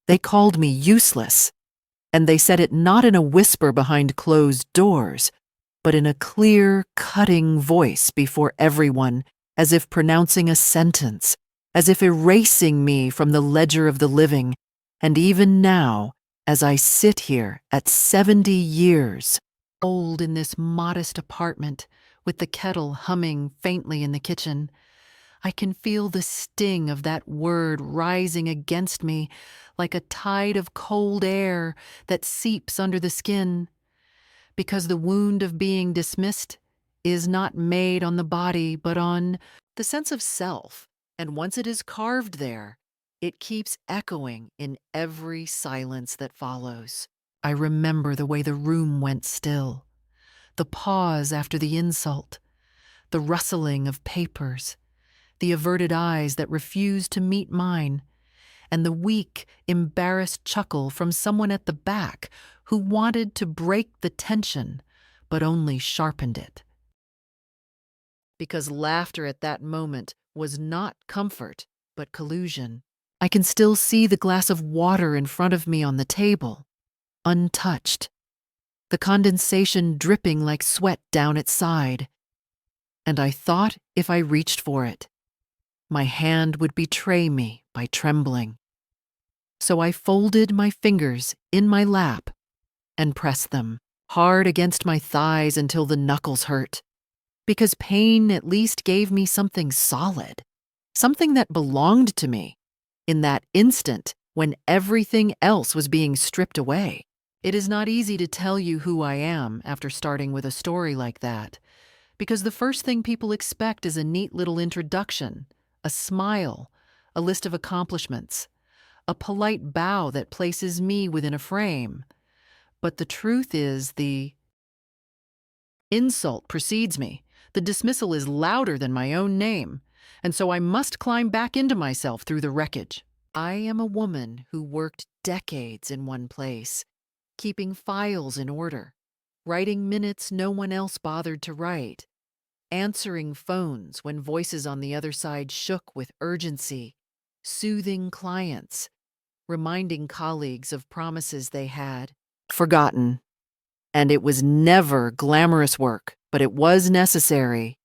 They called me useless, and they said it not in a whisper behind closed doors, but in a clear, cutting voice before everyone, as if pronouncing a sentence, as if erasing me from the ledger of the living. And even now, as I sit here at 70 years old in this modest apartment, with the kettle humming faintly in the kitchen, I can feel the sting of that word rising against me like a tide of cold air that seeps under the skin, because the wound of being dismissed is not made on the body but on the sense of self, and once it is carved there, it keeps echoing in every silence that follows. I remember the way the room went still, the pause after the insult, the rustling of papers, the averted eyes that refused to meet mine, and the weak, embarrassed chuckle from someone at the back who wanted to break the tension, but only sharpened it. Because laughter at that moment was not comfort, but collusion. I can still see the glass of water in front of me on the table, untouched, the condensation dripping like sweat down its side, and I thought if I reached for it, my hand would betray me by trembling. So I folded my fingers in my lap and pressed them hard against my thighs until the knuckles hurt, because pain at least gave me something solid, something that belonged to me in that instant when everything else was being stripped away. It is not easy to tell you who I am after starting with a story like that, because the first thing people expect is a neat little introduction, a smile, a list of accomplishments, a polite bow that places me within a frame. But the truth is, the insult precedes me. The dismissal is louder than my own name, and so I must climb back into myself through the wreckage. I am a woman who worked decades in one place, keeping files in order, writing minutes no one else bothered to write, answering phones when voices on the other side shook with urgency, soothing clients, reminding colleagues of promises they had forgotten. And it was never glamorous work, but it was necessary,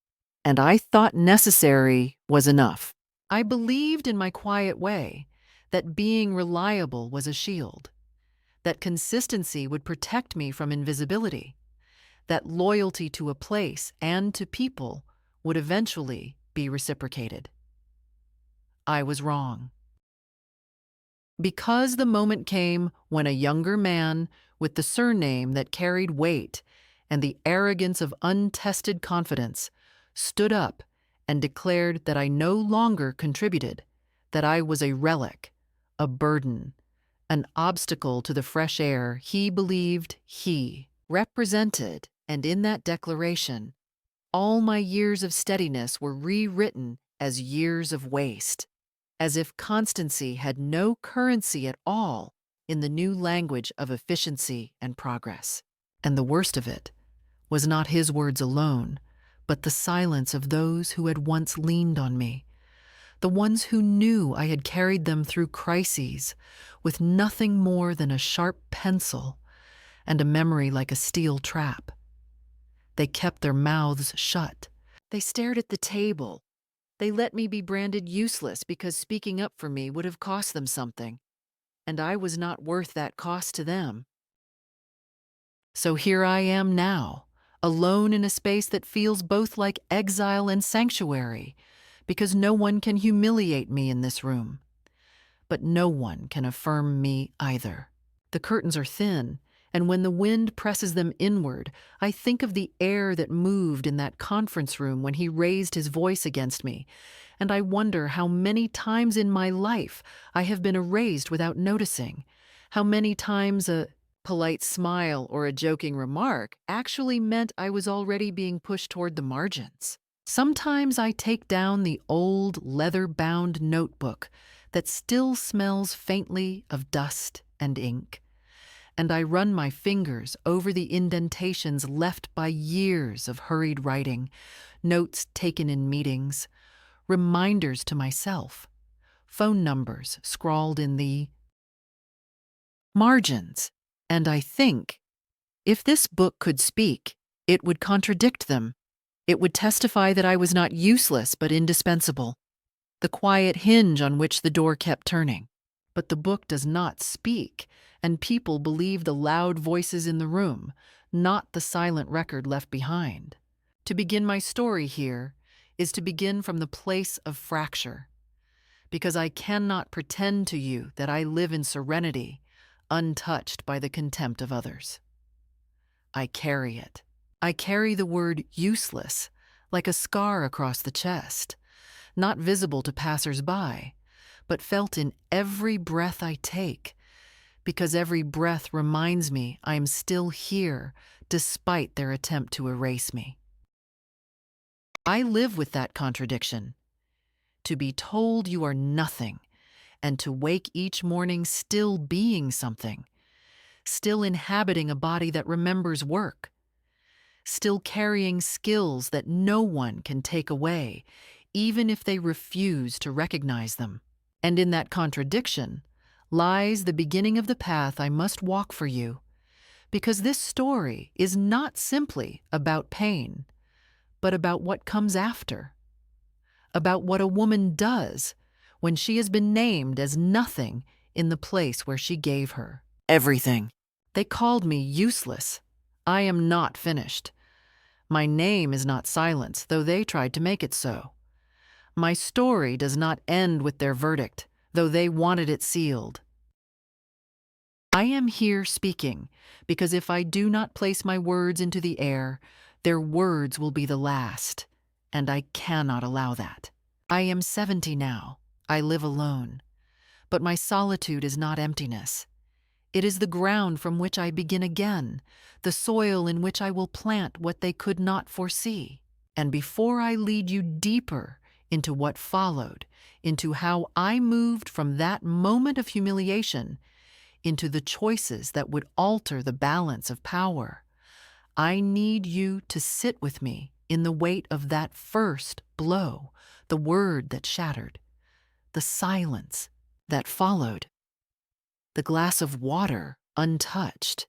and I thought necessary was enough. I believed in my quiet way that being reliable was a shield, that consistency would protect me from invisibility, that loyalty to a place and to people would eventually be reciprocated. I was wrong. Because the moment came when a younger man with the surname that carried weight and the arrogance of untested confidence stood up and declared that I no longer contributed, that I was a relic, a burden, an obstacle to the fresh air he believed he represented, and in that declaration, all my years of steadiness were rewritten as years of waste, as if constancy had no currency at all in the new language of efficiency and progress. And the worst of it was not his words alone, but the silence of those who had once leaned on me, the ones who knew I had carried them through crises with nothing more than a sharp pencil and a memory like a steel trap. They kept their mouths shut. They stared at the table. They let me be branded useless because speaking up for me would have cost them something, and I was not worth that cost to them. So here I am now, alone in a space that feels both like exile and sanctuary, because no one can humiliate me in this room. But no one can affirm me either. The curtains are thin, and when the wind presses them inward, I think of the air that moved in that conference room when he raised his voice against me, and I wonder how many times in my life I have been erased without noticing, how many times a polite smile or a joking remark actually meant I was already being pushed toward the margins. Sometimes I take down the old leather-bound notebook that still smells faintly of dust and ink, and I run my fingers over the indentations left by years of hurried writing, notes taken in meetings, reminders to myself, phone numbers scrawled in the margins. And I think, if this book could speak, it would contradict them. It would testify that I was not useless but indispensable, the quiet hinge on which the door kept turning. But the book does not speak, and people believe the loud voices in the room, not the silent record left behind. To begin my story here is to begin from the place of fracture, because I cannot pretend to you that I live in serenity, untouched by the contempt of others. I carry it. I carry the word useless like a scar across the chest, not visible to passers-by, but felt in every breath I take, because every breath reminds me I am still here despite their attempt to erase me. I live with that contradiction. To be told you are nothing, and to wake each morning still being something, still inhabiting a body that remembers work, still carrying skills that no one can take away, even if they refuse to recognize them. And in that contradiction lies the beginning of the path I must walk for you, because this story is not simply about pain, but about what comes after, about what a woman does when she has been named as nothing in the place where she gave her everything. They called me useless. I am not finished. My name is not silence, though they tried to make it so. My story does not end with their verdict, though they wanted it sealed. I am here speaking because if I do not place my words into the air, their words will be the last, and I cannot allow that. I am 70 now. I live alone. But my solitude is not emptiness. It is the ground from which I begin again, the soil in which I will plant what they could not foresee. And before I lead you deeper into what followed, into how I moved from that moment of humiliation into the choices that would alter the balance of power, I need you to sit with me in the weight of that first blow, the word that shattered, the silence that followed, the glass of water untouched,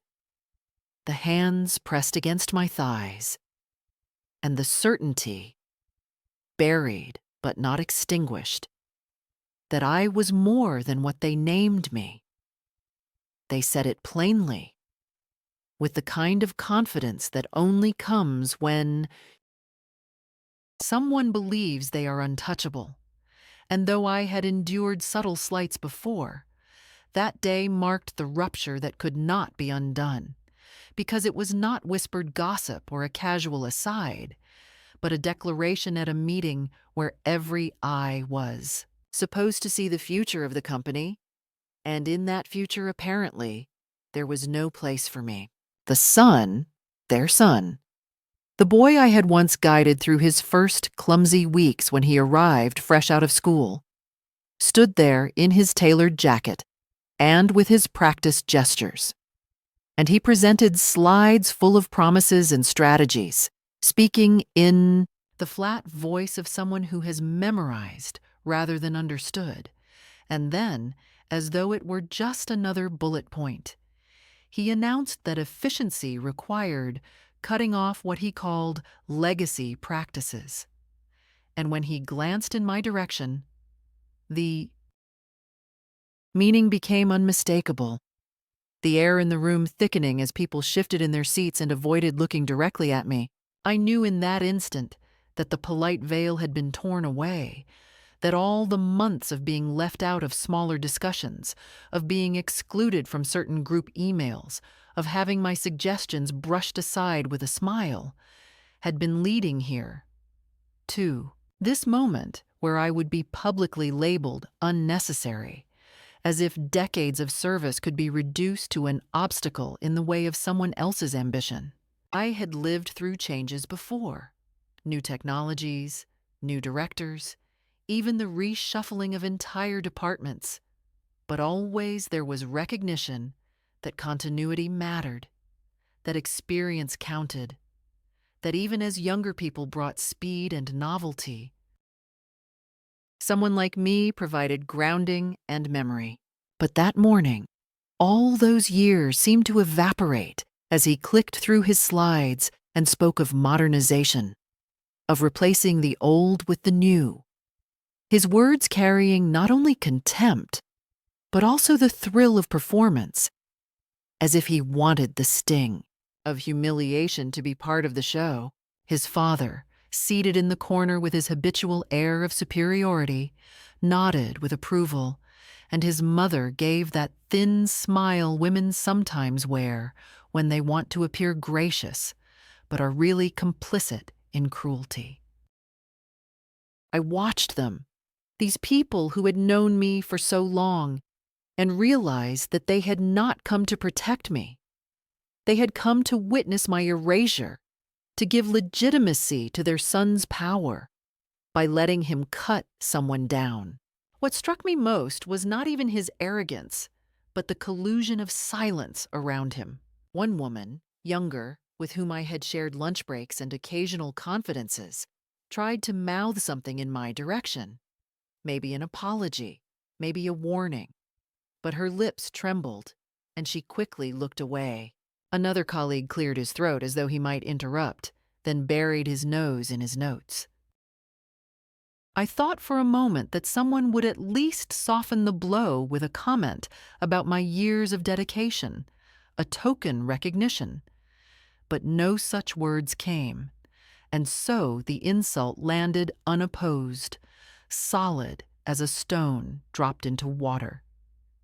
the hands pressed against my thighs, and the certainty, buried but not extinguished, that I was more than what they named me. They said it plainly, with the kind of confidence that only comes when someone believes they are untouchable. And though I had endured subtle slights before, that day marked the rupture that could not be undone, because it was not whispered gossip or a casual aside, but a declaration at a meeting where every eye was supposed to see the future of the company, and in that future, apparently, there was no place for me. The son, their son, the boy I had once guided through his first clumsy weeks when he arrived fresh out of school, stood there in his tailored jacket and with his practiced gestures. And he presented slides full of promises and strategies, speaking in the flat voice of someone who has memorized rather than understood. And then, as though it were just another bullet point, he announced that efficiency required cutting off what he called legacy practices. And when he glanced in my direction, the meaning became unmistakable, the air in the room thickening as people shifted in their seats and avoided looking directly at me. I knew in that instant that the polite veil had been torn away, that all the months of being left out of smaller discussions, of being excluded from certain group emails, of having my suggestions brushed aside with a smile, had been leading here, to this moment where I would be publicly labeled unnecessary, as if decades of service could be reduced to an obstacle in the way of someone else's ambition. I had lived through changes before, new technologies, new directors, even the reshuffling of entire departments. But always there was recognition that continuity mattered, that experience counted, that even as younger people brought speed and novelty, someone like me provided grounding and memory. But that morning, All those years seemed to evaporate as he clicked through his slides and spoke of modernization, of replacing the old with the new. His words carrying not only contempt, but also the thrill of performance, as if he wanted the sting of humiliation to be part of the show. His father, seated in the corner with his habitual air of superiority, nodded with approval, and his mother gave that thin smile women sometimes wear when they want to appear gracious, but are really complicit in cruelty. I watched them, these people who had known me for so long, and realized that they had not come to protect me. They had come to witness my erasure, to give legitimacy to their son's power by letting him cut someone down. What struck me most was not even his arrogance, but the collusion of silence around him. One woman, younger, with whom I had shared lunch breaks and occasional confidences, tried to mouth something in my direction. Maybe an apology, maybe a warning. But her lips trembled, and she quickly looked away. Another colleague cleared his throat as though he might interrupt, then buried his nose in his notes. I thought for a moment that someone would at least soften the blow with a comment about my years of dedication, a token recognition. But no such words came, and so the insult landed unopposed, solid as a stone dropped into water,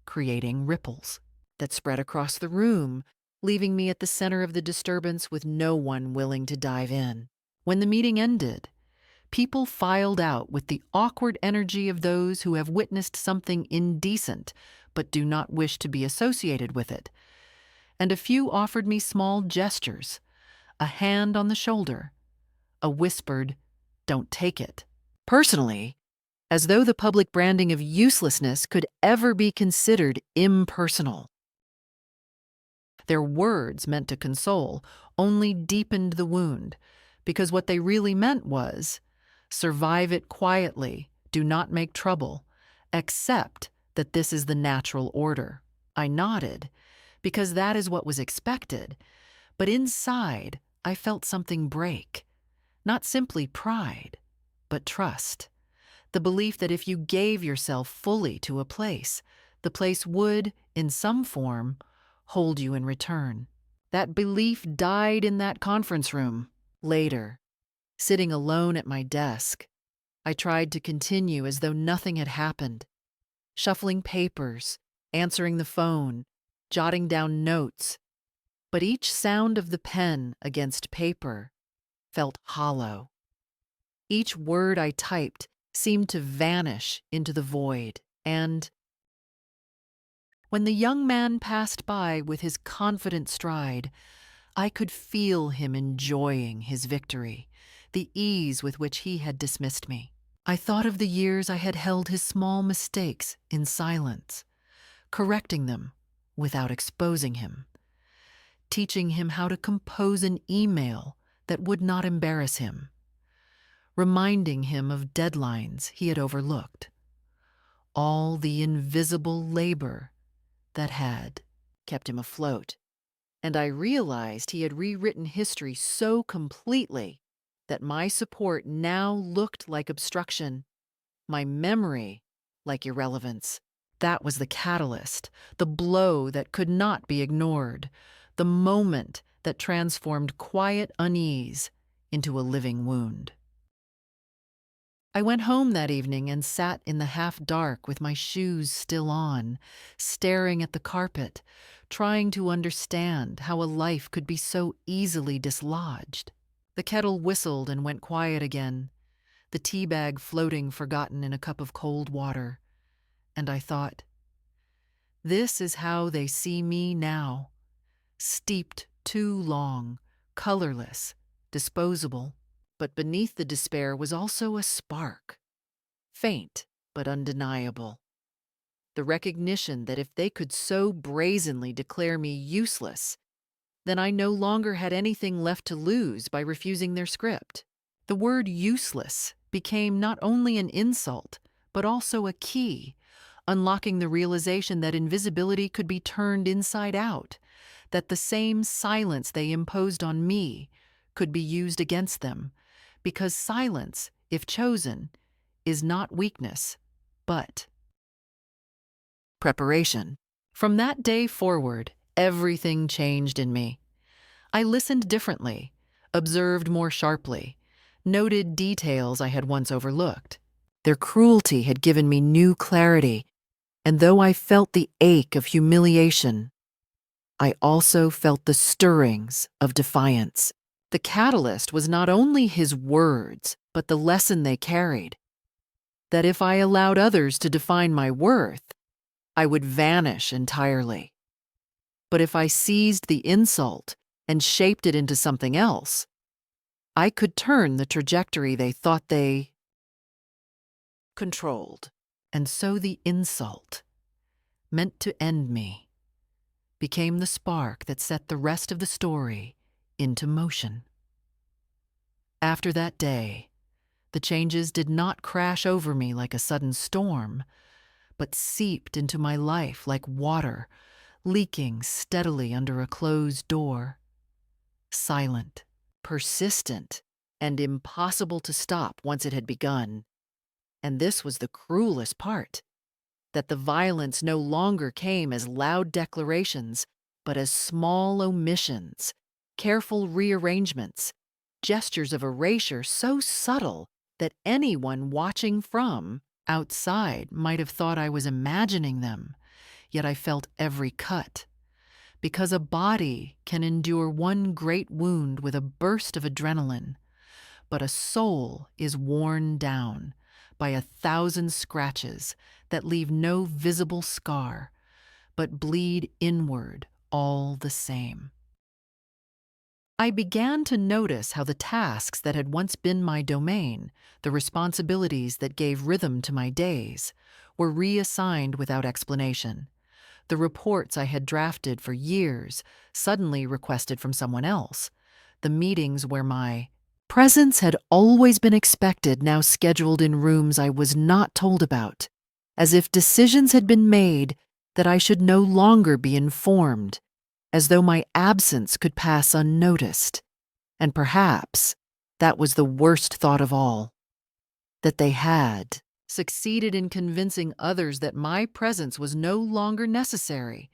creating ripples that spread across the room, leaving me at the center of the disturbance with no one willing to dive in. When the meeting ended, people filed out with the awkward energy of those who have witnessed something indecent but do not wish to be associated with it, and a few offered me small gestures, a hand on the shoulder, a whispered, "Don't take it." Personally, as though the public branding of uselessness could ever be considered impersonal. Their words meant to console only deepened the wound, because what they really meant was, survive it quietly, do not make trouble, accept that this is the natural order. I nodded, because that is what was expected, but inside I felt something break. Not simply pride, but trust. The belief that if you gave yourself fully to a place, the place would, in some form, hold you in return. That belief died in that conference room. Later, sitting alone at my desk, I tried to continue as though nothing had happened, shuffling papers, answering the phone, jotting down notes. But each sound of the pen against paper felt hollow. Each word I typed seemed to vanish into the void, and when the young man passed by with his confident stride, I could feel him enjoying his victory, the ease with which he had dismissed me. I thought of the years I had held his small mistakes in silence, correcting them without exposing him, teaching him how to compose an email that would not embarrass him, reminding him of deadlines he had overlooked, all the invisible labor that had kept him afloat. And I realized he had rewritten history so completely that my support now looked like obstruction, my memory like irrelevance. That was the catalyst, the blow that could not be ignored, the moment that transformed quiet unease into a living wound. I went home that evening and sat in the half-dark with my shoes still on, staring at the carpet, trying to understand how a life could be so easily dislodged. The kettle whistled and went quiet again, the tea bag floating forgotten in a cup of cold water. And I thought, this is how they see me now, steeped too long, colorless, disposable. But beneath the despair was also a spark, faint but undeniable. The recognition that if they could so brazenly declare me useless, then I no longer had anything left to lose by refusing their script. The word useless became not only an insult, but also a key, unlocking the realization that invisibility could be turned inside out, that the same silence they imposed on me could be used against them, because silence, if chosen, is not weakness, but preparation. From that day forward, everything changed in me. I listened differently, observed more sharply, noted details I had once overlooked. Their cruelty had given me new clarity, and though I felt the ache of humiliation, I also felt the stirrings of defiance. The catalyst was not only his words, but the lesson they carried, that if I allowed others to define my worth, I would vanish entirely. But if I seized the insult and shaped it into something else, I could turn the trajectory they thought they controlled. And so the insult, meant to end me, became the spark that set the rest of the story into motion. After that day, the changes did not crash over me like a sudden storm, but seeped into my life like water, leaking steadily under a closed door. Silent, persistent, and impossible to stop once it had begun. And this was the cruelest part, that the violence no longer came as loud declarations, but as small omissions, careful rearrangements, gestures of erasure so subtle that anyone watching from outside might have thought I was imagining them, yet I felt every cut. Because a body can endure one great wound with a burst of adrenaline, but a soul is worn down by 1,000 scratches that leave no visible scar, but bleed inward all the same. I began to notice how the tasks that had once been my domain, the responsibilities that gave rhythm to my days, were reassigned without explanation. The reports I had drafted for years suddenly requested from someone else. The meetings where my presence had always been expected now scheduled in rooms I was not told about, as if decisions had been made that I should no longer be informed, as though my absence could pass unnoticed. And perhaps that was the worst thought of all, that they had succeeded in convincing others that my presence was no longer necessary,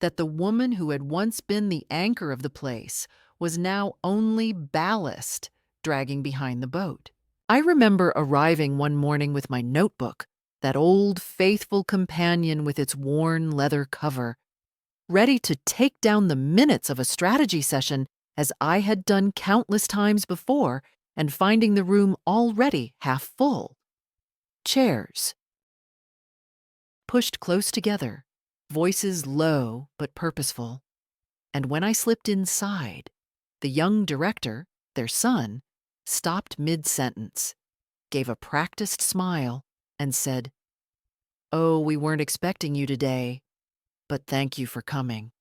that the woman who had once been the anchor of the place was now only ballast dragging behind the boat. I remember arriving one morning with my notebook, that old faithful companion with its worn leather cover, ready to take down the minutes of a strategy session as I had done countless times before, and finding the room already half full. Chairs pushed close together, voices low but purposeful. And when I slipped inside, the young director, their son, stopped mid-sentence, gave a practiced smile, and said, "Oh, we weren't expecting you today, but thank you for coming."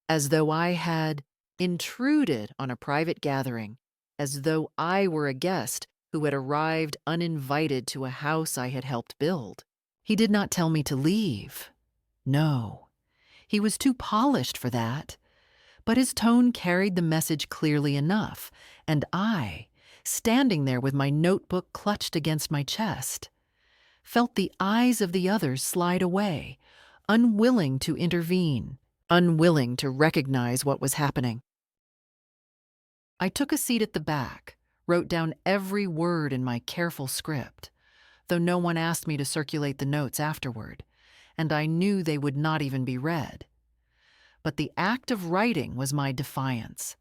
As though I had intruded on a private gathering, as though I were a guest who had arrived uninvited to a house I had helped build. He did not tell me to leave. No, he was too polished for that. But his tone carried the message clearly enough, and I, standing there with my notebook clutched against my chest, felt the eyes of the others slide away, unwilling to intervene, unwilling to recognize what was happening. I took a seat at the back, wrote down every word in my careful script, though no one asked me to circulate the notes afterward, and I knew they would not even be read. But the act of writing was my defiance,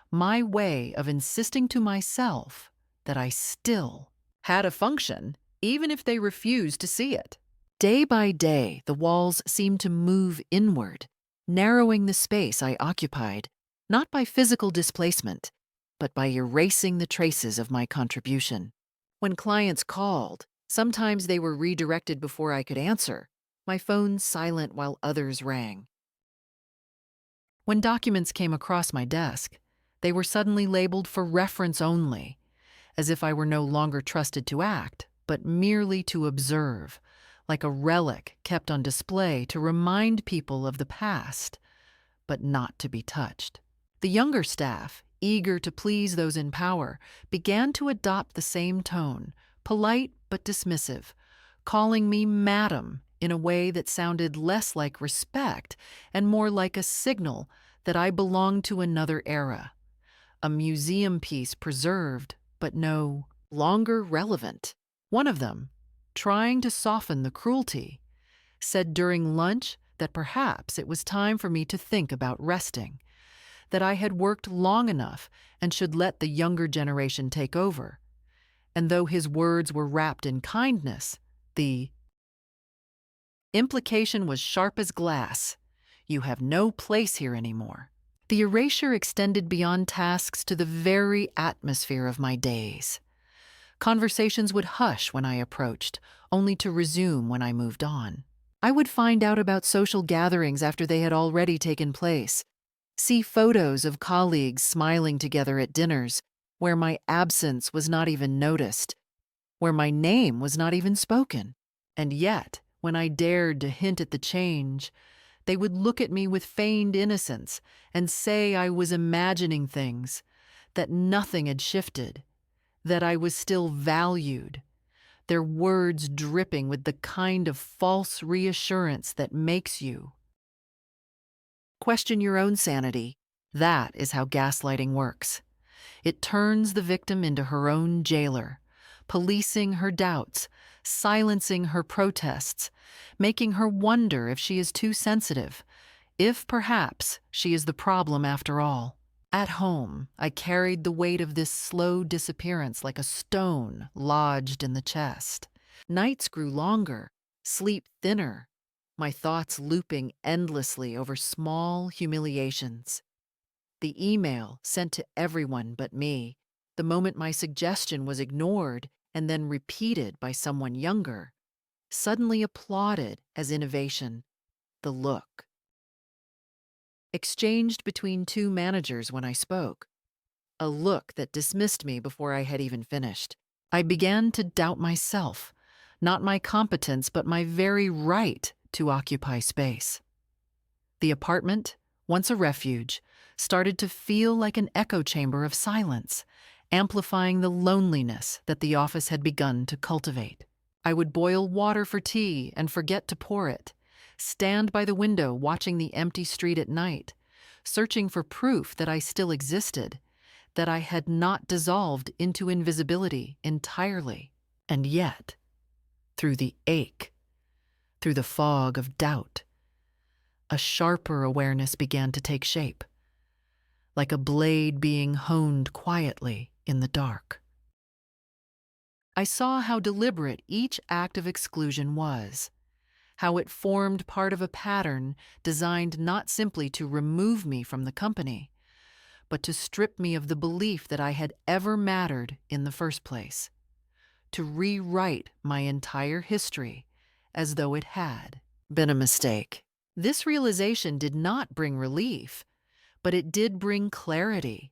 my way of insisting to myself that I still had a function, even if they refused to see it. Day by day, the walls seemed to move inward, narrowing the space I occupied, not by physical displacement, but by erasing the traces of my contribution. When clients called, sometimes they were redirected before I could answer, my phone silent while others rang. When documents came across my desk, they were suddenly labeled for reference only, as if I were no longer trusted to act, but merely to observe, like a relic kept on display to remind people of the past, but not to be touched. The younger staff, eager to please those in power, began to adopt the same tone, polite but dismissive, calling me madam in a way that sounded less like respect and more like a signal that I belonged to another era, a museum piece preserved but no longer relevant. One of them, trying to soften the cruelty, said during lunch that perhaps it was time for me to think about resting, that I had worked long enough and should let the younger generation take over. And though his words were wrapped in kindness, the implication was sharp as glass. You have no place here anymore. The erasure extended beyond tasks to the very atmosphere of my days. Conversations would hush when I approached, only to resume when I moved on. I would find out about social gatherings after they had already taken place, see photos of colleagues smiling together at dinners where my absence was not even noticed, where my name was not even spoken. And yet, when I dared to hint at the change, they would look at me with feigned innocence and say I was imagining things, that nothing had shifted, that I was still valued, their words dripping with the kind of false reassurance that makes you question your own sanity. That is how gaslighting works. It turns the victim into her own jailer, policing her doubts, silencing her protests, making her wonder if she is too sensitive, if perhaps she is the problem after all. At home, I carried the weight of this slow disappearance like a stone lodged in the chest. Nights grew longer, sleep thinner, my thoughts looping endlessly over small humiliations. The email sent to everyone but me, the moment my suggestion was ignored and then repeated by someone younger, suddenly applauded as innovation. The look exchanged between two managers when I spoke, a look that dismissed me before I had even finished. I began to doubt myself, not my competence, but my very right to occupy space. The apartment, once a refuge, started to feel like an echo chamber of silence, amplifying the loneliness that the office had begun to cultivate. I would boil water for tea and forget to pour it, stand by the window watching the empty street at night, searching for proof that I still existed, that I had not dissolved into invisibility entirely. And yet, through the ache, through the fog of doubt, a sharper awareness began to take shape, like a blade being honed quietly in the dark. I saw how deliberate each act of exclusion was, how it formed part of a pattern designed not simply to remove me from the company, but to strip me of the belief that I had ever mattered in the first place, to rewrite my entire history as though it had been a mistake. This realization did not bring relief, but it did bring clarity.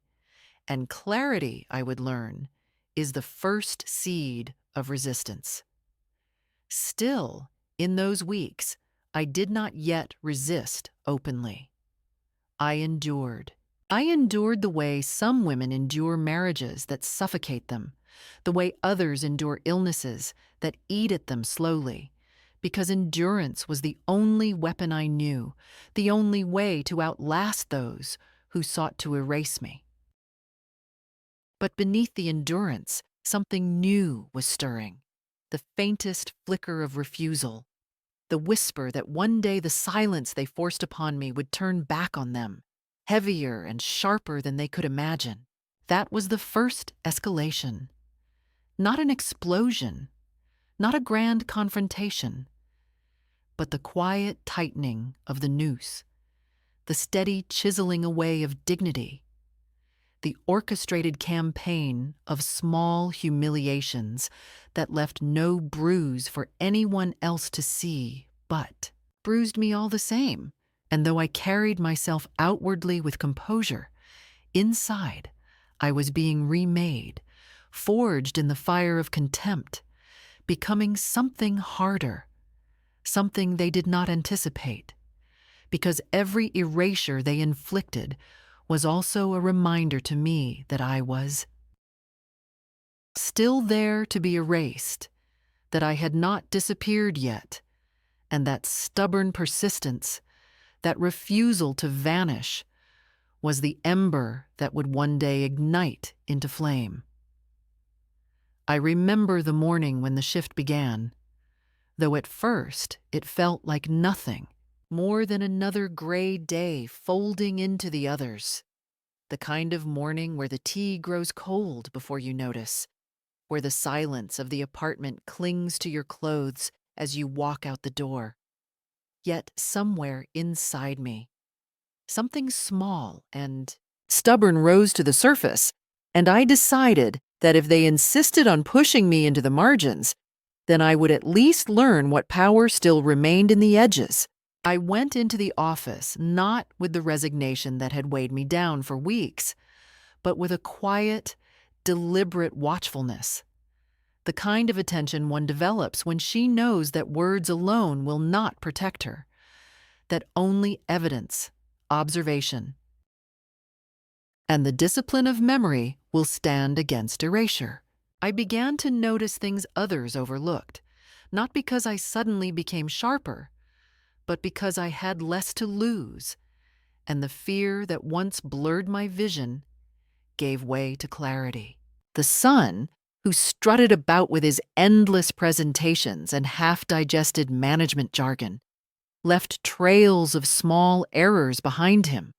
And clarity, I would learn, is the first seed of resistance. Still, in those weeks, I did not yet resist openly. I endured. I endured the way some women endure marriages that suffocate them, the way others endure illnesses that eat at them slowly, because endurance was the only weapon I knew, the only way to outlast those who sought to erase me. But beneath the endurance, something new was stirring, the faintest flicker of refusal, the whisper that one day the silence they forced upon me would turn back on them, heavier and sharper than they could imagine. That was the first escalation. Not an explosion, not a grand confrontation, but the quiet tightening of the noose, the steady chiseling away of dignity, the orchestrated campaign of small humiliations that left no bruise for anyone else to see, but bruised me all the same. And though I carried myself outwardly with composure, inside I was being remade, forged in the fire of contempt, becoming something harder, something they did not anticipate, because every erasure they inflicted was also a reminder to me that I was still there to be erased, that I had not disappeared yet, and that stubborn persistence, that refusal to vanish, was the ember that would one day ignite into flame. I remember the morning when the shift began, though at first it felt like nothing more than another gray day folding into the others. The kind of morning where the tea grows cold before you notice, where the silence of the apartment clings to your clothes as you walk out the door. Yet somewhere inside me, something small and stubborn rose to the surface, and I decided that if they insisted on pushing me into the margins, then I would at least learn what power still remained in the edges. I went into the office not with the resignation that had weighed me down for weeks, but with a quiet, deliberate watchfulness, the kind of attention one develops when she knows that words alone will not protect her, that only evidence, observation, and the discipline of memory will stand against erasure. I began to notice things others overlooked, not because I suddenly became sharper, but because I had less to lose, and the fear that once blurred my vision gave way to clarity. The son, who strutted about with his endless presentations and half-digested management jargon, left trails of small errors behind him,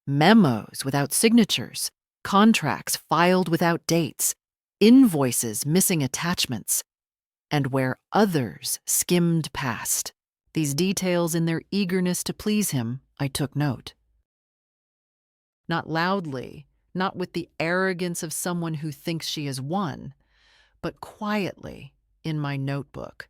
memos without signatures, contracts filed without dates, invoices missing attachments, and where others skimmed past. These details, in their eagerness to please him, I took note. Not loudly, not with the arrogance of someone who thinks she has won, but quietly in my notebook,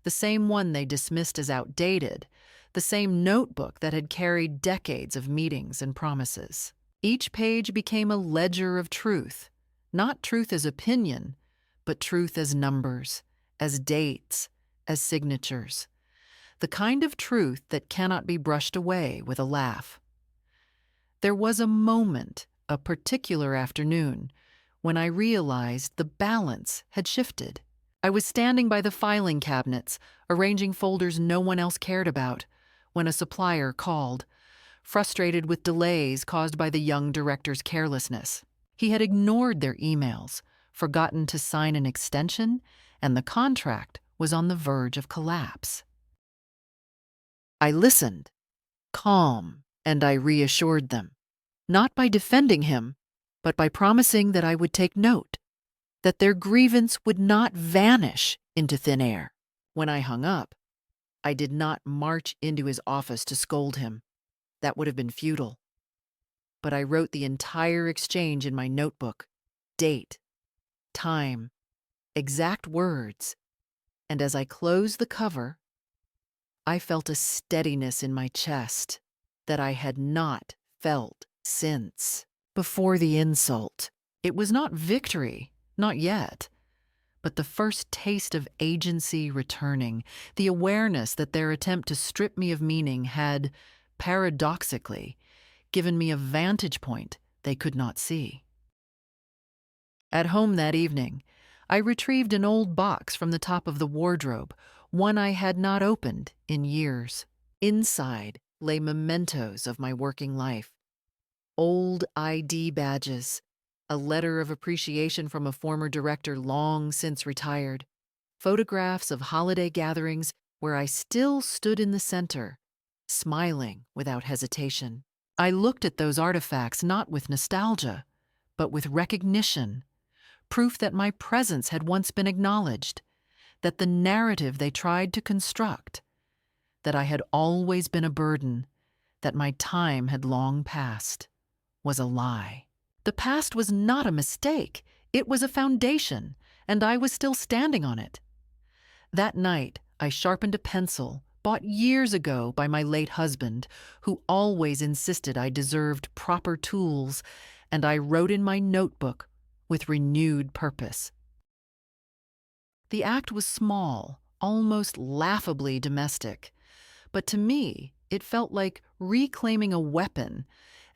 the same one they dismissed as outdated, the same notebook that had carried decades of meetings and promises. Each page became a ledger of truth, not truth as opinion, but truth as numbers, as dates, as signatures, the kind of truth that cannot be brushed away with a laugh. There was a moment, a particular afternoon, when I realized the balance had shifted. I was standing by the filing cabinets, arranging folders no one else cared about, when a supplier called, frustrated with delays caused by the young director's carelessness. He had ignored their emails, forgotten to sign an extension, and the contract was on the verge of collapse. I listened, calm, and I reassured them, not by defending him, but by promising that I would take note, that their grievance would not vanish into thin air. When I hung up, I did not march into his office to scold him. That would have been futile. But I wrote the entire exchange in my notebook, date, time, exact words, and as I closed the cover, I felt a steadiness in my chest that I had not felt since. Before the insult, it was not victory, not yet, but the first taste of agency returning, the awareness that their attempt to strip me of meaning had, paradoxically, given me a vantage point they could not see. At home that evening, I retrieved an old box from the top of the wardrobe, one I had not opened in years. Inside lay mementos of my working life. Old ID badges, a letter of appreciation from a former director long since retired, photographs of holiday gatherings where I still stood in the center, smiling without hesitation. I looked at those artifacts not with nostalgia, but with recognition, proof that my presence had once been acknowledged, that the narrative they tried to construct, that I had always been a burden, that my time had long passed, was a lie. The past was not a mistake. It was a foundation, and I was still standing on it. That night, I sharpened a pencil, bought years ago by my late husband, who always insisted I deserved proper tools, and I wrote in my notebook with renewed purpose. The act was small, almost laughably domestic. But to me, it felt like reclaiming a weapon,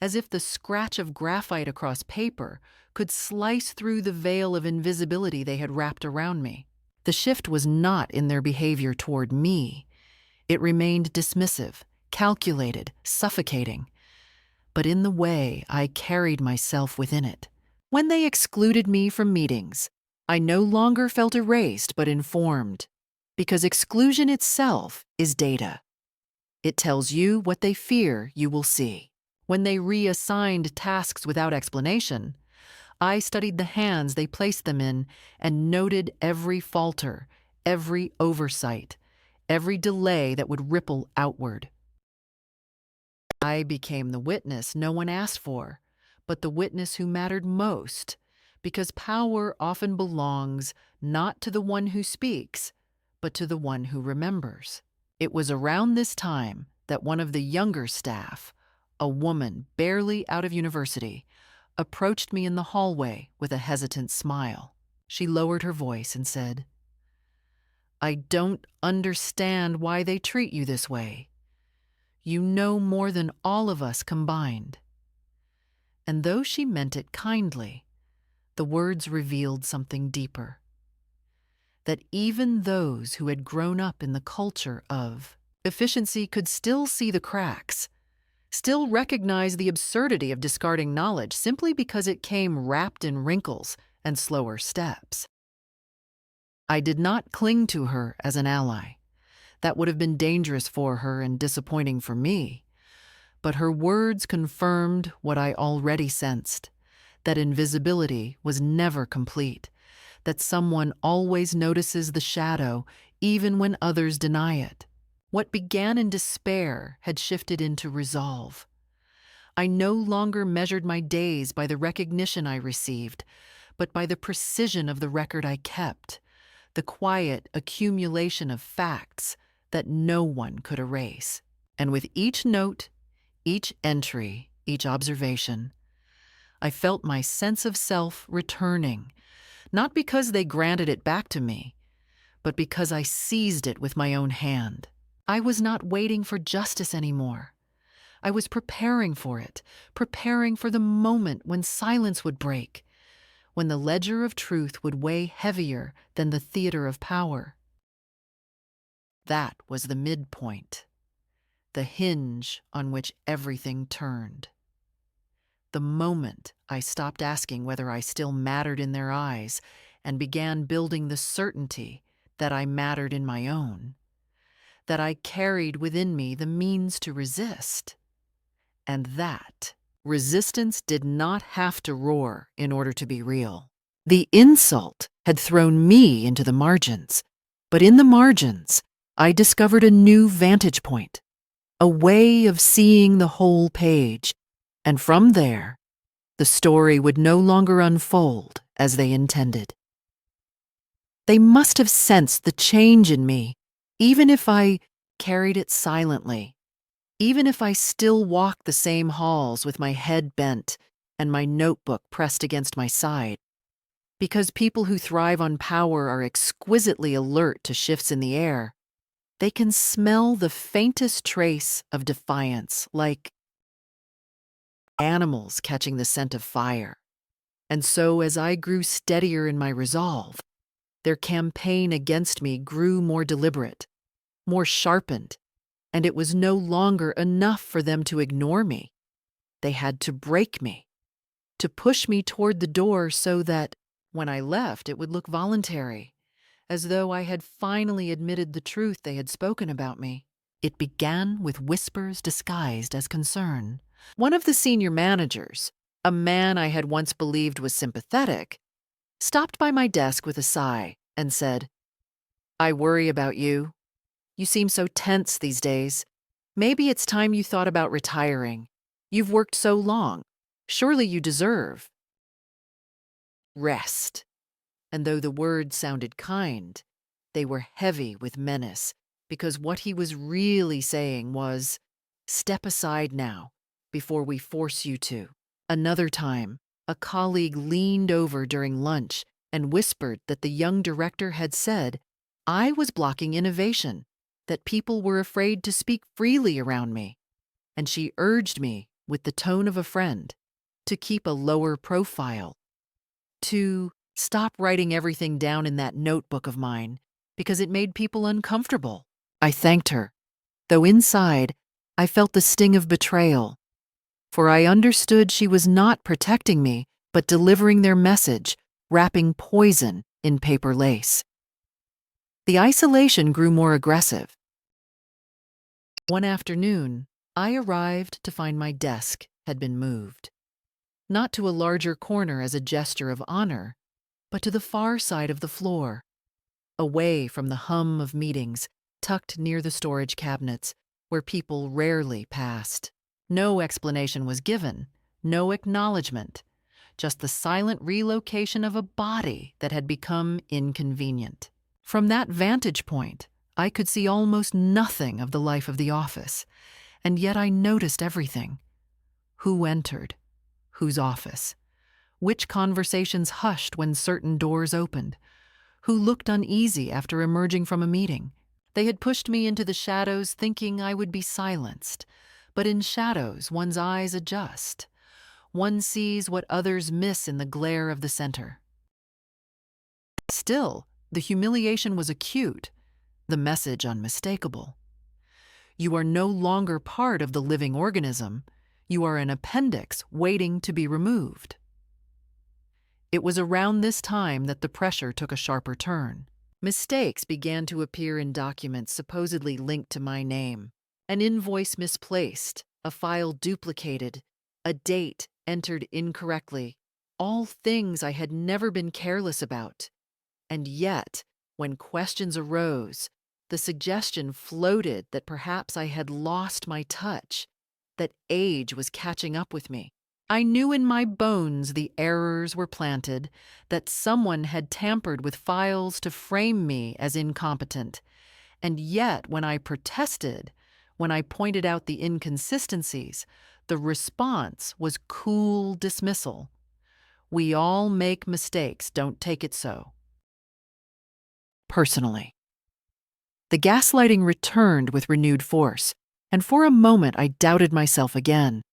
as if the scratch of graphite across paper could slice through the veil of invisibility they had wrapped around me. The shift was not in their behavior toward me. It remained dismissive, calculated, suffocating, but in the way I carried myself within it. When they excluded me from meetings, I no longer felt erased but informed, because exclusion itself is data. It tells you what they fear you will see. When they reassigned tasks without explanation, I studied the hands they placed them in and noted every falter, every oversight, every delay that would ripple outward. I became the witness no one asked for, but the witness who mattered most, because power often belongs not to the one who speaks, but to the one who remembers. It was around this time that one of the younger staff, a woman barely out of university, approached me in the hallway with a hesitant smile. She lowered her voice and said, "I don't understand why they treat you this way. You know more than all of us combined." And though she meant it kindly, the words revealed something deeper. That even those who had grown up in the culture of efficiency could still see the cracks, still recognize the absurdity of discarding knowledge simply because it came wrapped in wrinkles and slower steps. I did not cling to her as an ally. That would have been dangerous for her and disappointing for me. But her words confirmed what I already sensed, that invisibility was never complete, that someone always notices the shadow even when others deny it. What began in despair had shifted into resolve. I no longer measured my days by the recognition I received, but by the precision of the record I kept, the quiet accumulation of facts that no one could erase. And with each note, each entry, each observation, I felt my sense of self returning, not because they granted it back to me, but because I seized it with my own hand. I was not waiting for justice anymore. I was preparing for it, preparing for the moment when silence would break, when the ledger of truth would weigh heavier than the theater of power. That was the midpoint, the hinge on which everything turned. The moment I stopped asking whether I still mattered in their eyes and began building the certainty that I mattered in my own, that I carried within me the means to resist, and that resistance did not have to roar in order to be real. The insult had thrown me into the margins, but in the margins, I discovered a new vantage point, a way of seeing the whole page, and from there, the story would no longer unfold as they intended. They must have sensed the change in me, even if I carried it silently, even if I still walked the same halls with my head bent and my notebook pressed against my side. Because people who thrive on power are exquisitely alert to shifts in the air, they can smell the faintest trace of defiance, like animals catching the scent of fire. And so, as I grew steadier in my resolve, their campaign against me grew more deliberate, more sharpened, and it was no longer enough for them to ignore me. They had to break me, to push me toward the door so that, when I left, it would look voluntary, as though I had finally admitted the truth they had spoken about me. It began with whispers disguised as concern. One of the senior managers, a man I had once believed was sympathetic, stopped by my desk with a sigh and said, "I worry about you. You seem so tense these days. Maybe it's time you thought about retiring. You've worked so long. Surely you deserve rest." And though the words sounded kind, they were heavy with menace, because what he was really saying was, "Step aside now, before we force you to." Another time, a colleague leaned over during lunch and whispered that the young director had said, I was blocking innovation, that people were afraid to speak freely around me, and she urged me, with the tone of a friend, to keep a lower profile, to stop writing everything down in that notebook of mine because it made people uncomfortable. I thanked her, though inside I felt the sting of betrayal, for I understood she was not protecting me, but delivering their message, wrapping poison in paper lace. The isolation grew more aggressive. One afternoon, I arrived to find my desk had been moved, not to a larger corner as a gesture of honor, but to the far side of the floor, away from the hum of meetings tucked near the storage cabinets where people rarely passed. No explanation was given, no acknowledgement, just the silent relocation of a body that had become inconvenient. From that vantage point, I could see almost nothing of the life of the office, and yet I noticed everything. Who entered? Whose office? Which conversations hushed when certain doors opened? Who looked uneasy after emerging from a meeting? They had pushed me into the shadows thinking I would be silenced, but in shadows one's eyes adjust. One sees what others miss in the glare of the center. Still, the humiliation was acute, the message unmistakable. You are no longer part of the living organism. You are an appendix waiting to be removed. It was around this time that the pressure took a sharper turn. Mistakes began to appear in documents supposedly linked to my name. An invoice misplaced, a file duplicated, a date entered incorrectly. All things I had never been careless about. And yet, when questions arose, the suggestion floated that perhaps I had lost my touch, that age was catching up with me. I knew in my bones the errors were planted, that someone had tampered with files to frame me as incompetent. And yet, when I protested, when I pointed out the inconsistencies, the response was cool dismissal. We all make mistakes, don't take it so personally. The gaslighting returned with renewed force, and for a moment I doubted myself again.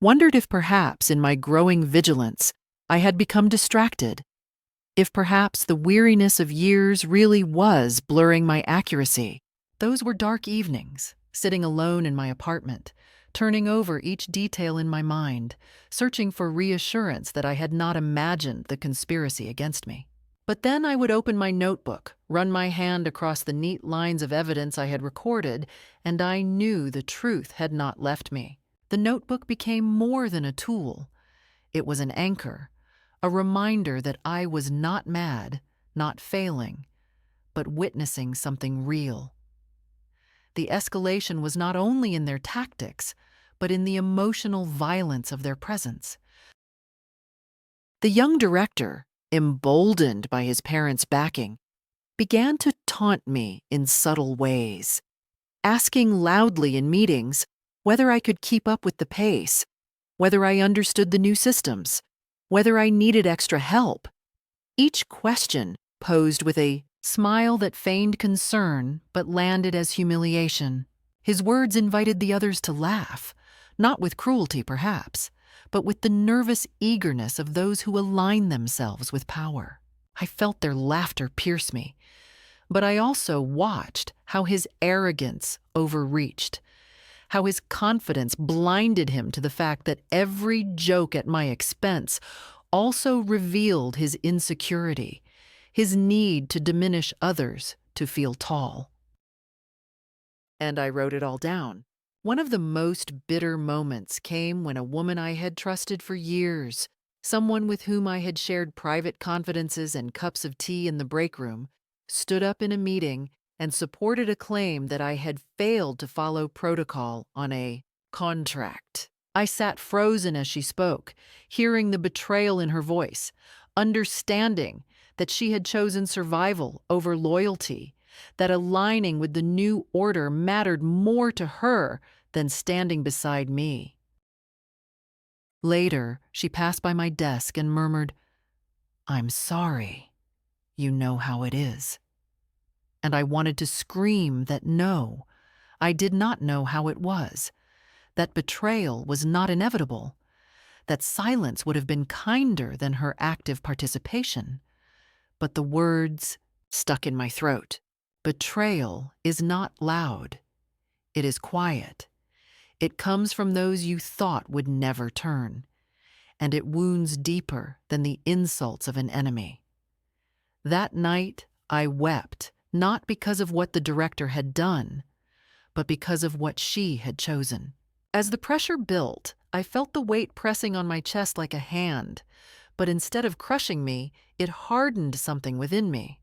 Wondered if perhaps in my growing vigilance I had become distracted, if perhaps the weariness of years really was blurring my accuracy. Those were dark evenings, sitting alone in my apartment, turning over each detail in my mind, searching for reassurance that I had not imagined the conspiracy against me. But then I would open my notebook, run my hand across the neat lines of evidence I had recorded, and I knew the truth had not left me. The notebook became more than a tool. It was an anchor, a reminder that I was not mad, not failing, but witnessing something real. The escalation was not only in their tactics, but in the emotional violence of their presence. The young director, emboldened by his parents' backing, began to taunt me in subtle ways, asking loudly in meetings whether I could keep up with the pace, whether I understood the new systems, whether I needed extra help. Each question posed with a smile that feigned concern but landed as humiliation. His words invited the others to laugh, not with cruelty perhaps, but with the nervous eagerness of those who align themselves with power. I felt their laughter pierce me, but I also watched how his arrogance overreached, how his confidence blinded him to the fact that every joke at my expense also revealed his insecurity, his need to diminish others to feel tall. And I wrote it all down. One of the most bitter moments came when a woman I had trusted for years, someone with whom I had shared private confidences and cups of tea in the break room, stood up in a meeting and supported a claim that I had failed to follow protocol on a contract. I sat frozen as she spoke, hearing the betrayal in her voice, understanding that she had chosen survival over loyalty, that aligning with the new order mattered more to her than standing beside me. Later, she passed by my desk and murmured, "I'm sorry. You know how it is." and I wanted to scream that no, I did not know how it was, that betrayal was not inevitable, that silence would have been kinder than her active participation. But the words stuck in my throat. Betrayal is not loud. It is quiet. It comes from those you thought would never turn, and it wounds deeper than the insults of an enemy. That night, I wept, not because of what the director had done, but because of what she had chosen. As the pressure built, I felt the weight pressing on my chest like a hand, but instead of crushing me, it hardened something within me.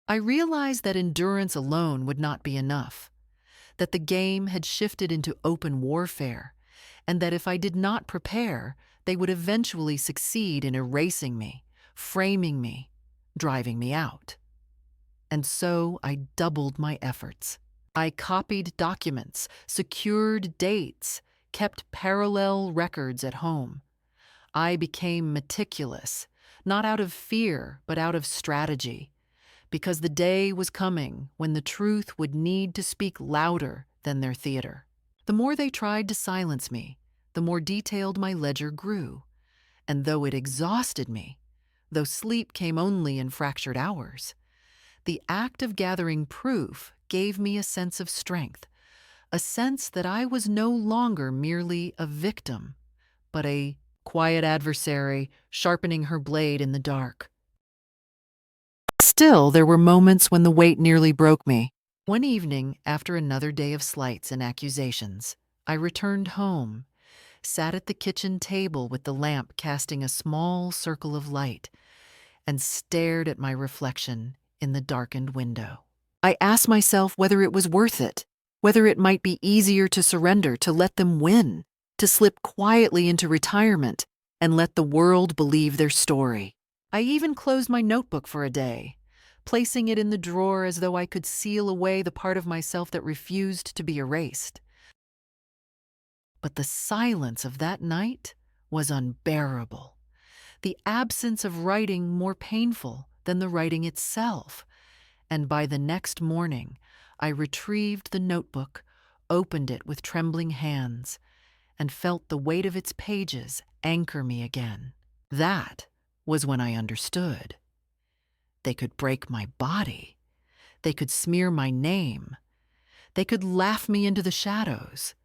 I realized that endurance alone would not be enough, that the game had shifted into open warfare, and that if I did not prepare, they would eventually succeed in erasing me, framing me, driving me out. And so I doubled my efforts. I copied documents, secured dates, kept parallel records at home. I became meticulous, not out of fear, but out of strategy, because the day was coming when the truth would need to speak louder than their theater. The more they tried to silence me, the more detailed my ledger grew. And though it exhausted me, though sleep came only in fractured hours, the act of gathering proof gave me a sense of strength, a sense that I was no longer merely a victim, but a quiet adversary sharpening her blade in the dark. Still, there were moments when the weight nearly broke me. One evening, after another day of slights and accusations, I returned home, sat at the kitchen table with the lamp casting a small circle of light, and stared at my reflection in the darkened window. I asked myself whether it was worth it, whether it might be easier to surrender, to let them win, to slip quietly into retirement and let the world believe their story. I even closed my notebook for a day, placing it in the drawer as though I could seal away the part of myself that refused to be erased. But the silence of that night was unbearable, the absence of writing more painful than the writing itself. And by the next morning, I retrieved the notebook, opened it with trembling hands, and felt the weight of its pages anchor me again. That was when I understood. They could break my body. They could smear my name. They could laugh me into the shadows.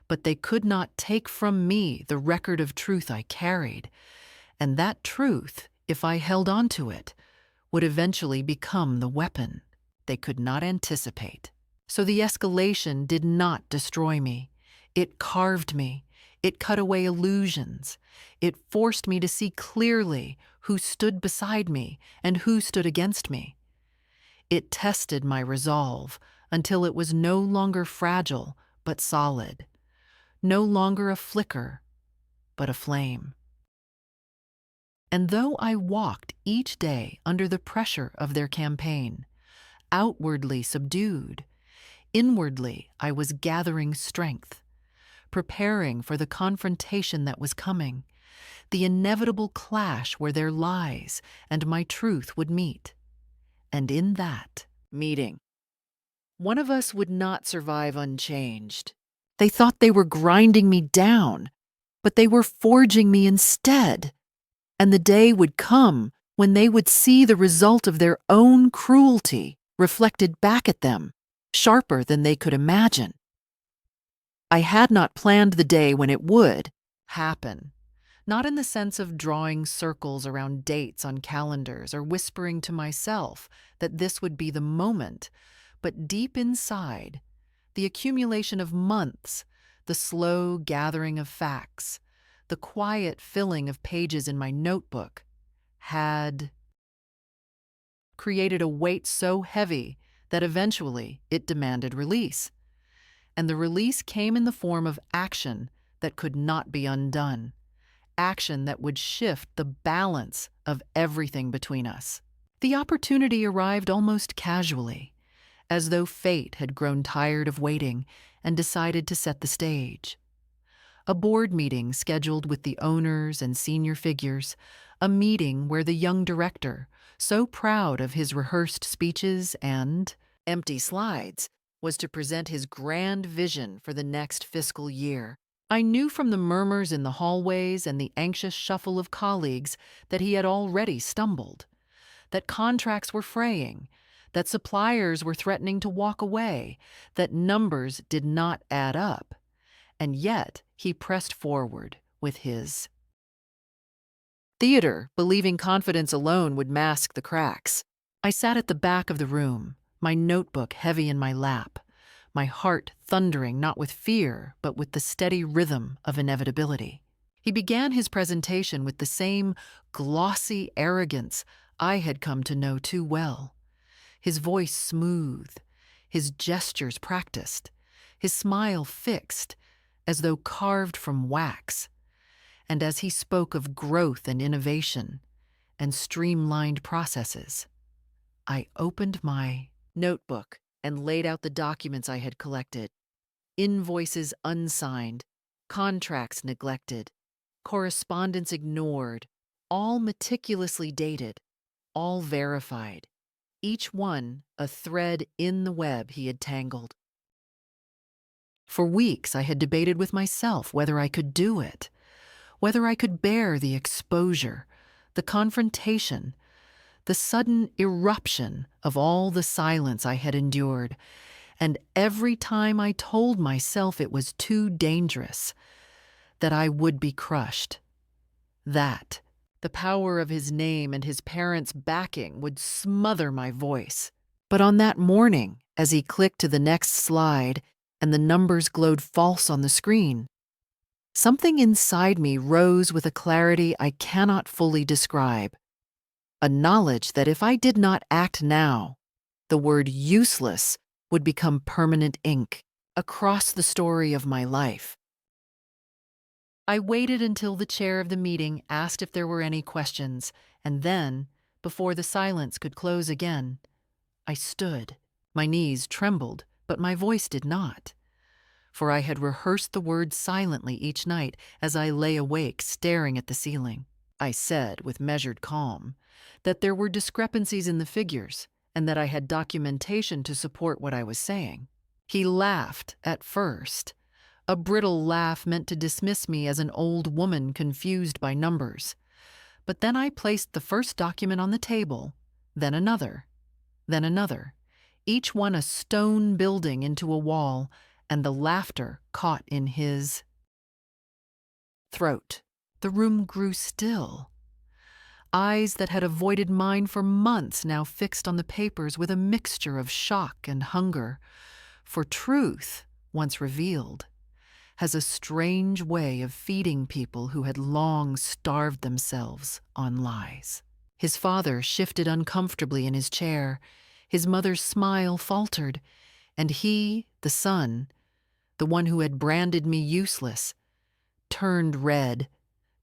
But they could not take from me the record of truth I carried, and that truth, if I held on to it, would eventually become the weapon they could not anticipate. So the escalation did not destroy me. It carved me. It cut away illusions. It forced me to see clearly who stood beside me and who stood against me. It tested my resolve until it was no longer fragile but solid, no longer a flicker but a flame. And though I walked each day under the pressure of their campaign, outwardly subdued, inwardly I was gathering strength, preparing for the confrontation that was coming, the inevitable clash where their lies and my truth would meet. And in that meeting, one of us would not survive unchanged. They thought they were grinding me down, but they were forging me instead. And the day would come when they would see the result of their own cruelty reflected back at them, sharper than they could imagine. I had not planned the day when it would happen, not in the sense of drawing circles around dates on calendars or whispering to myself that this would be the moment, but deep inside, the accumulation of months, the slow gathering of facts, the quiet filling of pages in my notebook had created a weight so heavy that eventually it demanded release. And the release came in the form of action that could not be undone, action that would shift the balance of everything between us. The opportunity arrived almost casually, as though fate had grown tired of waiting and decided to set the stage. A board meeting scheduled with the owners and senior figures, A meeting where the young director, so proud of his rehearsed speeches and empty slides, was to present his grand vision for the next fiscal year. I knew from the murmurs in the hallways and the anxious shuffle of colleagues that he had already stumbled, that contracts were fraying, that suppliers were threatening to walk away, that numbers did not add up. And yet he pressed forward with his theater, believing confidence alone would mask the cracks. I sat at the back of the room, my notebook heavy in my lap, my heart thundering not with fear, but with the steady rhythm of inevitability. He began his presentation with the same glossy arrogance I had come to know too well. His voice smooth, his gestures practiced, his smile fixed, as though carved from wax. And as he spoke of growth and innovation and streamlined processes, I opened my notebook and laid out the documents I had collected. Invoices unsigned, contracts neglected, correspondence ignored, all meticulously dated, all verified, each one a thread in the web he had tangled. For weeks I had debated with myself whether I could do it, whether I could bear the exposure, the confrontation, the sudden eruption of all the silence I had endured, and every time I told myself it was too dangerous, that I would be crushed, that the power of his name and his parents' backing would smother my voice. But on that morning, as he clicked to the next slide and the numbers glowed false on the screen, something inside me rose with a clarity I cannot fully describe. A knowledge that if I did not act now, the word useless would become permanent ink across the story of my life. I waited until the chair of the meeting asked if there were any questions, and then, before the silence could close again, I stood. My knees trembled, but my voice did not, for I had rehearsed the words silently each night as I lay awake staring at the ceiling. I said, with measured calm, that there were discrepancies in the figures and that I had documentation to support what I was saying. He laughed at first, a brittle laugh meant to dismiss me as an old woman confused by numbers. But then I placed the first document on the table, then another, each one a stone building into a wall, and the laughter caught in his throat. The room grew still. Eyes that had avoided mine for months now fixed on the papers with a mixture of shock and hunger. For truth, once revealed, has a strange way of feeding people who had long starved themselves on lies. His father shifted uncomfortably in his chair. His mother's smile faltered, and he, the son, the one who had branded me useless, turned red,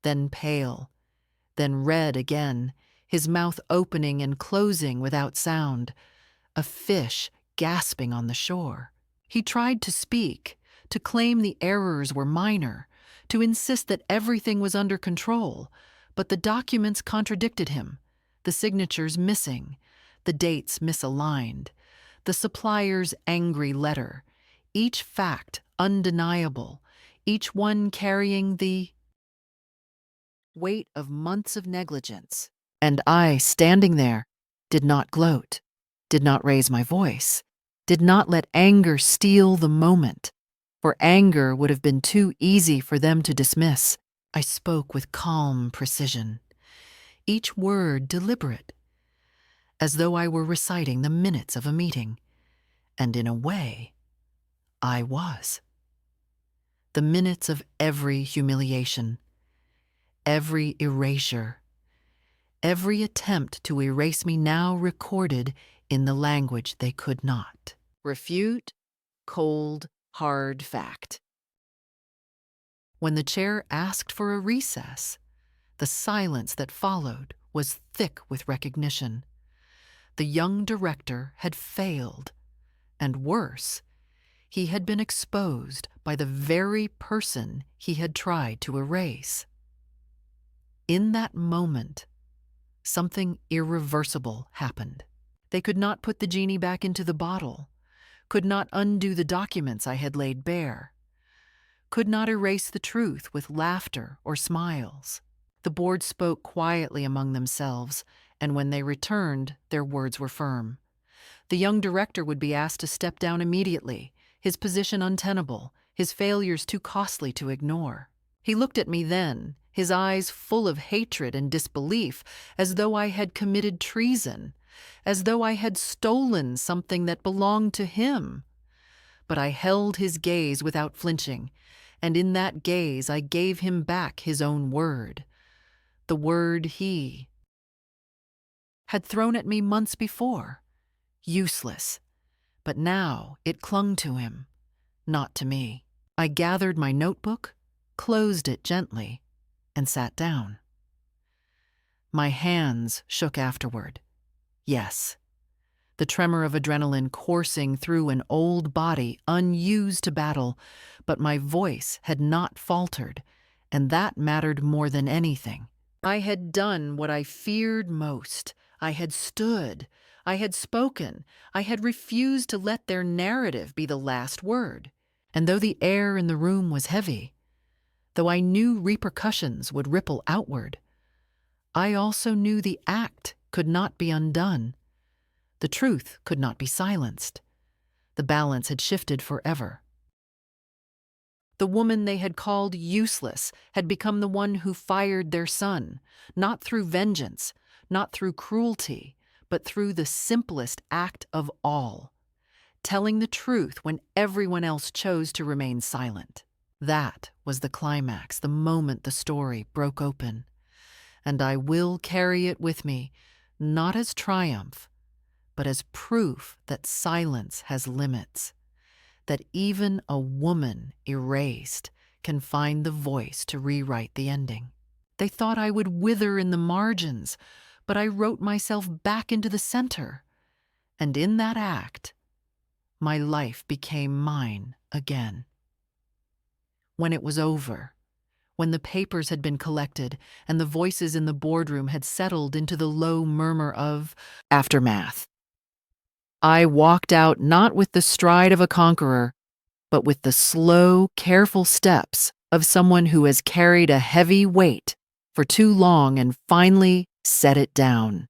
then pale, then red again, his mouth opening and closing without sound, a fish gasping on the shore. He tried to speak, to claim the errors were minor, to insist that everything was under control, but the documents contradicted him, the signatures missing, the dates misaligned, the supplier's angry letter, each fact undeniable, each one carrying the weight of months of negligence. And I, standing there, did not gloat, did not raise my voice, did not let anger steal the moment, for anger would have been too easy for them to dismiss. I spoke with calm precision, each word deliberate, as though I were reciting the minutes of a meeting. And in a way, I was. The minutes of every humiliation, every erasure, every attempt to erase me now recorded in the language they could not refute, cold, hard fact. When the chair asked for a recess, the silence that followed was thick with recognition. The young director had failed, and worse, he had been exposed by the very person he had tried to erase. In that moment, something irreversible happened. They could not put the genie back into the bottle, could not undo the documents I had laid bare, could not erase the truth with laughter or smiles. The board spoke quietly among themselves, and when they returned, their words were firm. The young director would be asked to step down immediately, his position untenable, his failures too costly to ignore. He looked at me then, his eyes full of hatred and disbelief, as though I had committed treason, as though I had stolen something that belonged to him. But I held his gaze without flinching, and in that gaze I gave him back his own word, the word he had thrown at me months before. Useless. But now it clung to him, not to me. I gathered my notebook, closed it gently, and sat down. My hands shook afterward. Yes, the tremor of adrenaline coursing through an old body unused to battle, but my voice had not faltered, and that mattered more than anything. I had done what I feared most. I had stood. I had spoken. I had refused to let their narrative be the last word. And though the air in the room was heavy, though I knew repercussions would ripple outward, I also knew the act could not be undone. The truth could not be silenced. The balance had shifted forever. The woman they had called useless had become the one who fired their son, not through vengeance, not through cruelty, but through the simplest act of all, telling the truth when everyone else chose to remain silent. That was the climax, the moment the story broke open. And I will carry it with me, not as triumph, but as proof that silence has limits, that even a woman erased can find the voice to rewrite the ending. They thought I would wither in the margins, but I wrote myself back into the center. And in that act, my life became mine again. When it was over, when the papers had been collected and the voices in the boardroom had settled into the low murmur of aftermath, I walked out not with the stride of a conqueror, but with the slow, careful steps of someone who has carried a heavy weight for too long and finally set it down.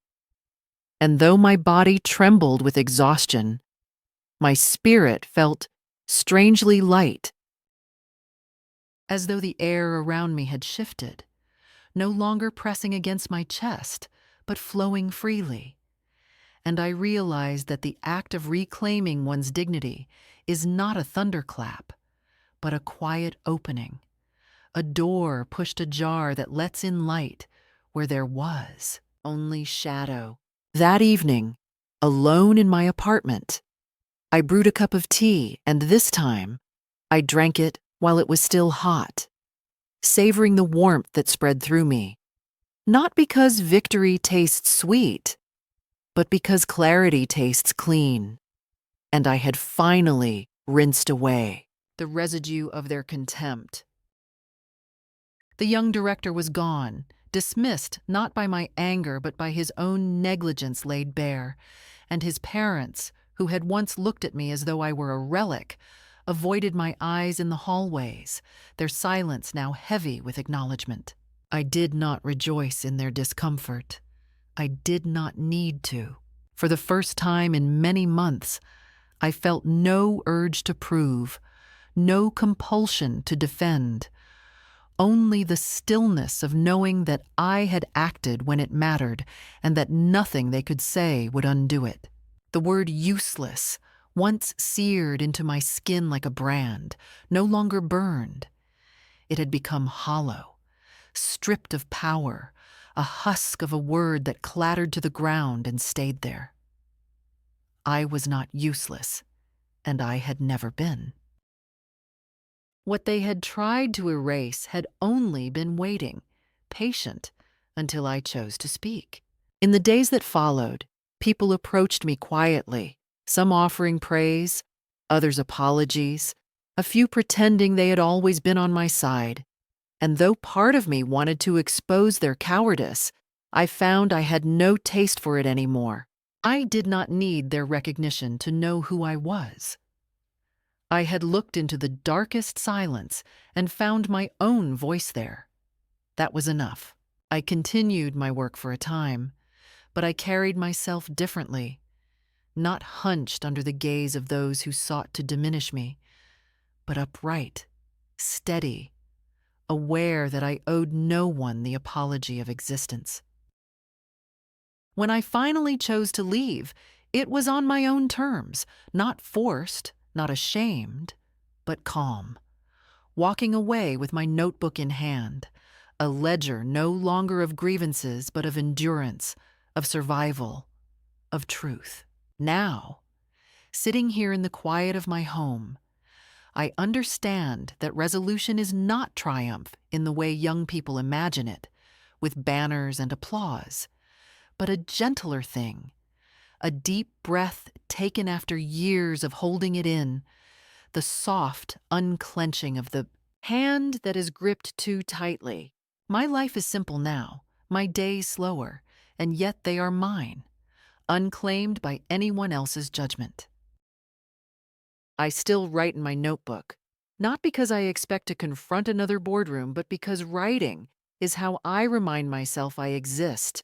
And though my body trembled with exhaustion, my spirit felt strangely light, as though the air around me had shifted, no longer pressing against my chest, but flowing freely. And I realized that the act of reclaiming one's dignity is not a thunderclap, but a quiet opening, a door pushed ajar that lets in light where there was only shadow. That evening, alone in my apartment, I brewed a cup of tea, and this time, I drank it while it was still hot, savoring the warmth that spread through me. Not because victory tastes sweet, but because clarity tastes clean, and I had finally rinsed away the residue of their contempt. The young director was gone, dismissed not by my anger but by his own negligence laid bare, and his parents, who had once looked at me as though I were a relic, avoided my eyes in the hallways, their silence now heavy with acknowledgement. I did not rejoice in their discomfort. I did not need to. For the first time in many months, I felt no urge to prove, no compulsion to defend, only the stillness of knowing that I had acted when it mattered and that nothing they could say would undo it. The word useless, once seared into my skin like a brand, no longer burned. It had become hollow, stripped of power, a husk of a word that clattered to the ground and stayed there. I was not useless, and I had never been. What they had tried to erase had only been waiting, patient, until I chose to speak. In the days that followed, people approached me quietly, some offering praise, others apologies, a few pretending they had always been on my side. And though part of me wanted to expose their cowardice, I found I had no taste for it anymore. I did not need their recognition to know who I was. I had looked into the darkest silence and found my own voice there. That was enough. I continued my work for a time, but I carried myself differently, not hunched under the gaze of those who sought to diminish me, but upright, steady, aware that I owed no one the apology of existence. When I finally chose to leave, it was on my own terms, not forced, not ashamed, but calm, walking away with my notebook in hand, a ledger no longer of grievances but of endurance, of survival, of truth. Now, sitting here in the quiet of my home, I understand that resolution is not triumph in the way young people imagine it, with banners and applause, but a gentler thing, a deep breath taken after years of holding it in, the soft unclenching of the hand that is gripped too tightly. My life is simple now, my days slower, and yet they are mine, unclaimed by anyone else's judgment. I still write in my notebook, not because I expect to confront another boardroom, but because writing is how I remind myself I exist,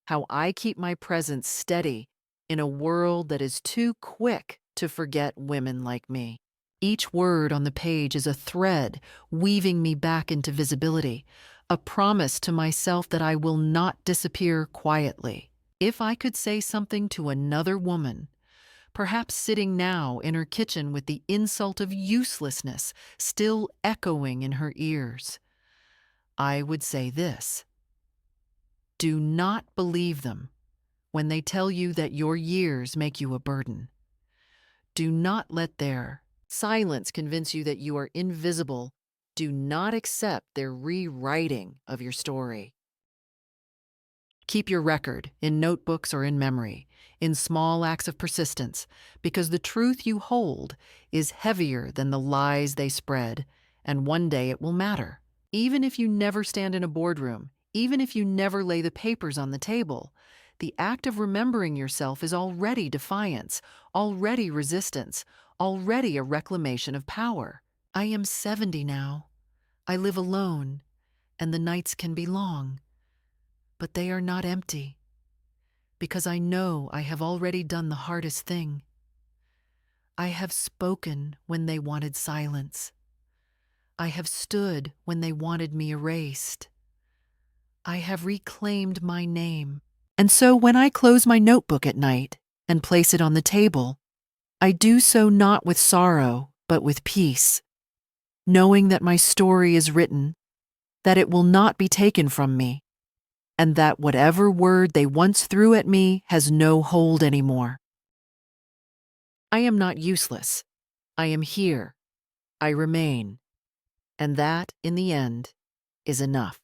how I keep my presence steady in a world that is too quick to forget women like me. Each word on the page is a thread weaving me back into visibility, a promise to myself that I will not disappear quietly. If I could say something to another woman, perhaps sitting now in her kitchen with the insult of uselessness still echoing in her ears, I would say this: do not believe them when they tell you that your years make you a burden. Do not let their silence convince you that you are invisible. Do not accept their rewriting of your story. Keep your record in notebooks or in memory, in small acts of persistence, because the truth you hold is heavier than the lies they spread, and one day it will matter. Even if you never stand in a boardroom, even if you never lay the papers on the table, the act of remembering yourself is already defiance, already resistance, already a reclamation of power. I am 70 now. I live alone, and the nights can be long. But they are not empty, because I know I have already done the hardest thing. I have spoken when they wanted silence. I have stood when they wanted me erased. I have reclaimed my name. And so when I close my notebook at night and place it on the table, I do so not with sorrow, but with peace, knowing that my story is written, that it will not be taken from me, and that whatever word they once threw at me has no hold anymore. I am not useless. I am here. I remain. And that, in the end, is enough.